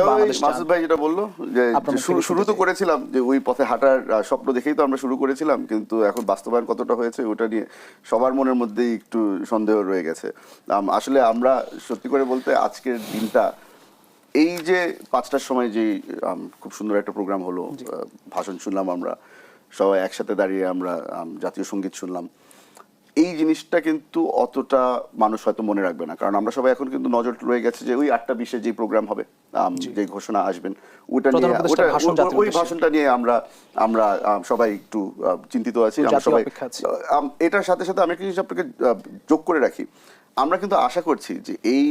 বাংলাদেশ মাসুদ ভাই যেটা বললো যে শুরু তো করেছিলাম যে ওই পথে হাঁটার স্বপ্ন দেখেই তো আমরা শুরু করেছিলাম, কিন্তু এখন বাস্তবায়ন কতটা হয়েছে ওটা নিয়ে সবার মনের মধ্যেই একটু সন্দেহ রয়ে গেছে। আসলে আমরা সত্যি করে বলতে আজকের দিনটা এই যে 5টার সময় যে খুব সুন্দর একটা প্রোগ্রাম হলো, ভাষণ শুনলাম, আমরা সবাই একসাথে দাঁড়িয়ে আমরা জাতীয় সঙ্গীত শুনলাম, এই জিনিসটা কিন্তু অতটা মানুষ হয়তো মনে রাখবে না, কারণ আমরা সবাই এখন কিন্তু নজর রয়ে গেছে যে ওই 8:20 যে প্রোগ্রাম হবে, যে ঘোষণা আসবেন ওটা নিয়ে, ওই ভাষণটা নিয়ে আমরা সবাই একটু চিন্তিত আছি। আমরা সবাই এটার সাথে সাথে আমি একটা জিনিস আপনাকে যোগ করে রাখি, আমরা কিন্তু আশা করছি যে এই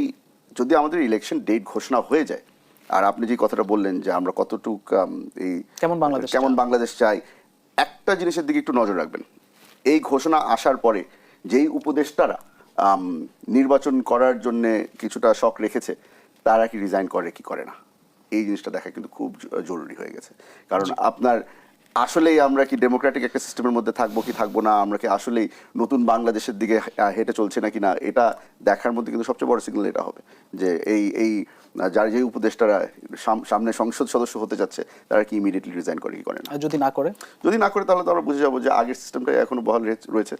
যদি আমাদের ইলেকশন ডেট ঘোষণা হয়ে যায়, আর আপনি যে কথাটা বললেন যে আমরা কতটুক এই কেমন বাংলাদেশ চাই, একটা জিনিসের দিকে একটু নজর রাখবেন। এই ঘোষণা আসার পরে যেই উপদেষ্টারা নির্বাচন করার জন্য কিছুটা শখ রেখেছে তারা কি রিজাইন করে কি করে না, এই জিনিসটা দেখা কিন্তু খুব জরুরি হয়ে গেছে। কারণ আপনার আসলেই আমরা কি ডেমোক্রেটিক একটা সিস্টেমের মধ্যে থাকবো কি থাকবো না, আমরা কি আসলেই নতুন বাংলাদেশের দিকে হেঁটে চলছে নাকি না, এটা দেখার মধ্যে কিন্তু সবচেয়ে বড় সিগন্যাল এটা হবে যে এই যার যে উপদেষ্টারা সামনে সংসদ সদস্য হতে যাচ্ছে তারা কি ইমিডিয়েটলি রিজাইন করে কি করে না। যদি না করে তাহলে তো আমরা বুঝে যাবো যে আগের সিস্টেমটাই এখনো বহাল রয়েছে,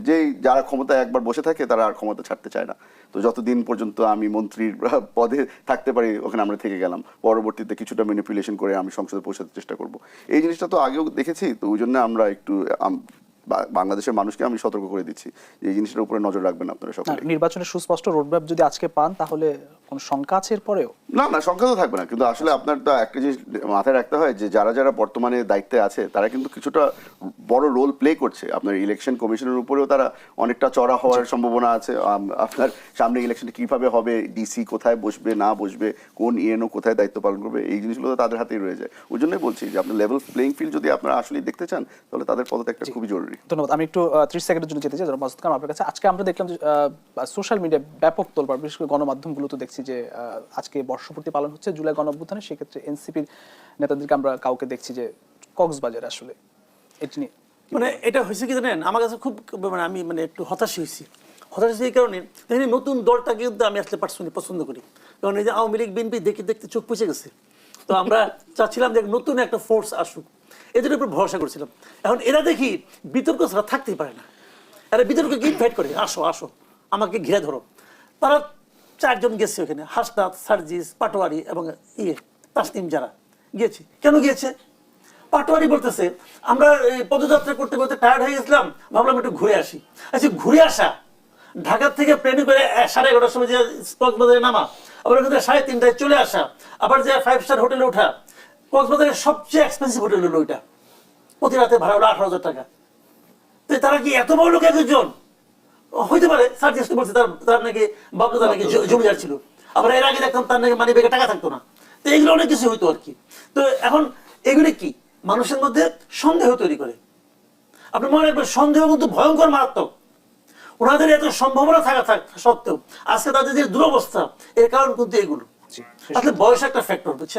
যে যারা ক্ষমতায় একবার বসে থাকে তারা আর ক্ষমতা ছাড়তে চায় না। তো যতদিন পর্যন্ত আমি মন্ত্রীর পদে থাকতে পারি ওখানে আমরা থেকে গেলাম, পরবর্তীতে কিছুটা ম্যানিপুলেশন করে আমি সংসদে পৌঁছাতে চেষ্টা করব। এই জিনিসটা তো আগেও দেখেছি, তো ওই জন্য আমরা একটু বাংলাদেশের মানুষকে আমি সতর্ক করে দিচ্ছি যে এই জিনিসটার উপরে নজর রাখবেন আপনারা সকলে। নির্বাচনের সুস্পষ্ট রোডম্যাপ যদি আজকে পান তাহলে কোনো শঙ্কা আছে এরপরেও? না শঙ্কা তো থাকবে না, কিন্তু আসলে আপনার তো একটা জিনিস মাথায় রাখতে হয় যে যারা বর্তমানে দায়িত্বে আছে তারা কিন্তু কিছুটা বড় রোল প্লে করছে। আপনার ইলেকশন কমিশনের উপরেও তারা অনেকটা চড়া হওয়ার সম্ভাবনা আছে। আপনার সামনে ইলেকশনটা কিভাবে হবে, ডিসি কোথায় বসবে না বসবে, কোন ইএনও কোথায় দায়িত্ব পালন করবে, এই জিনিসগুলো তো তাদের হাতেই রয়ে যায়। ওই জন্যই বলছি যে আপনার লেভেল প্লেইং ফিল্ড যদি আপনারা আসলেই দেখতে চান তাহলে তাদের পদত্যাগটা খুবই জরুরি। ধন্যবাদ। আমি একটু 30 সেকেন্ডের জন্য যেতে চাই মাসুদ খান আপনার কাছে। আজকে আমরা দেখলাম যে সোশ্যাল মিডিয়া ব্যাপক তোলপাড়, বিশেষ করে গণমাধ্যমগুলো তো দেখছি যে আজকে বর্ষপূর্তি পালন হচ্ছে জুলাই গণঅভ্যুত্থানে, সেক্ষেত্রে এনসিপির নেতাদেরকে আমরা কাউকে দেখছি যে কক্সবাজারে আসলে এটি নিয়ে মানে এটা হয়েছে কি জানেন, আমার কাছে খুব মানে আমি মানে একটু হতাশ হয়েছি এই কারণে নতুন দলটাকে কিন্তু আমি আসলে পার্সোনালি পছন্দ করি, কারণ এই যে আওয়ামী লীগ বিএনপি দেখতে দেখতে চোখ পুষে গেছে। তো আমরা চাচ্ছিলাম যে নতুন একটা ফোর্স আসুক, এদের উপর ভরসা করছিলাম। এখন এরা দেখি বিতর্ক ছাড়া থাকতেই পারে না, এরা বিতর্ককে ইনভাইট করে, আসো আসো আমাকে ঘিরে ধরো। তারা 4 জন গেছে ওখানে, হাসনাত, সার্জিস, পাটোয়ারি এবং তাসনিম, যারা গিয়েছে। কেন গিয়েছে? পাটোয়ারি বলতেছে আমরা পদযাত্রা করতে করতে টায়ার্ড হয়ে গেছিলাম, ভাবলাম একটু ঘুরে আসি। আচ্ছা ঘুরে আসা, ঢাকা থেকে প্লেনে করে 11:30 সময় যে কক্সবাজারে নামা, আবার ওখানে 3:30টায় চলে আসা, আবার যে 5 স্টার হোটেলে ওঠা, কক্সবাজারের সবচেয়ে এক্সপেন্সিভ হোটেল হলো ওইটা, প্রতি রাতে ভাড়া হলো 18,000 টাকা। তো তারা কি এত বড় লোক একজন? হইতে পারে। সার্জিসকে বলছে তার নাকি বাপদাদা নাকি জমিদার ছিল, আবার এর আগে দেখতাম তার নাকি মানি ব্যাগে টাকা থাকতো না। তো এগুলো অনেক কিছু হইতো আর কি। তো এখন এগুলি কি মানুষের মধ্যে সন্দেহ তৈরি করে। আপনি মনে রাখবেন সন্দেহ কিন্তু ভয়ঙ্কর মারাত্মক। ওনাদের এত সম্ভাবনা থাকা সত্ত্বেও আজকে তাদের যে দুরবস্থা, এর কারণ কিন্তু এগুলো। আসলে বয়স একটা ফ্যাক্টর, বুঝছেন।